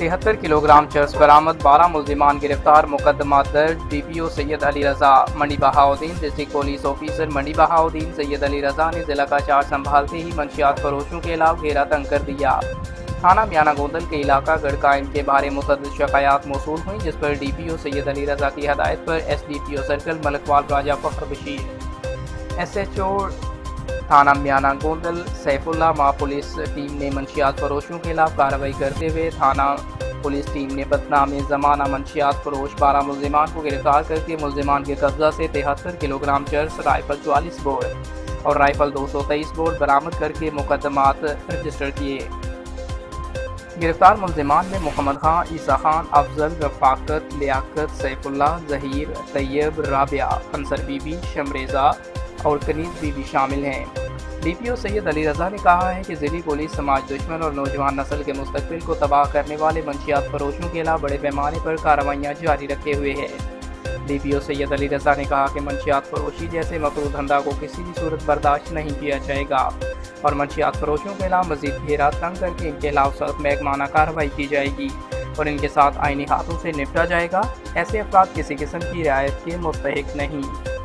73 kilogram چرس برآمد، 12 ملزمان گرفتار، مقدمہ درج۔ ڈی پی او سید علی رضا منڈی بہاؤدین۔ ڈسٹرکٹ پولیس آفیسر منڈی بہاؤدین سید علی رضا نے ضلع کا چارج سنبھالتے ہی منشیات فروشوں کے علاوہ گھیرا تنگ کر دیا۔ تھانہ میانہ گوندل کے علاقہ گڑکائن کے بارے متعدد شکایات موصول ہوئیں، جس پر ڈی پی او سید علی رضا کی ہدایت پر ایس ڈی پی او سرکل ملکوال راجہ فخر بشیر، ایس ایچ او تھانہ میانہ گوندل سیف اللہ ماہ پولیس ٹیم نے منشیات فروشوں کے خلاف کارروائی کرتے ہوئے تھانہ پولیس ٹیم نے بدنام زمانہ منشیات فروش 12 ملزمان کو گرفتار کر کے ملزمان کے قبضہ سے 73 کلوگرام چرس، رائفل 44 بور اور رائفل 223 بور برآمد کر کے مقدمات رجسٹر کیے۔ گرفتار ملزمان میں محمد خان، عیسیٰ خان، افضل، رفاقت، لیاقت، سیف اللہ، ظہیر، طیب، رابعہ، انصر بی بی، شمریزہ اور کنیز بی بی شامل ہیں۔ ڈی پی او سید علی رضا نے کہا ہے کہ ضلعی پولیس سماج دشمن اور نوجوان نسل کے مستقبل کو تباہ کرنے والے منشیات فروشوں کے خلاف بڑے پیمانے پر کارروائیاں جاری رکھے ہوئے ہے۔ ڈی پی او سید علی رضا نے کہا کہ منشیات فروشی جیسے مکروہ دھندا کو کسی بھی صورت برداشت نہیں کیا جائے گا اور منشیات فروشوں کے خلاف مزید گھیرا تنگ کر کے ان کے خلاف سخت محکمانہ کارروائی کی جائے گی اور ان کے ساتھ آئینی ہاتھوں سے نپٹا جائے گا۔ ایسے افراد کسی قسم کی رعایت کے مستحق نہیں۔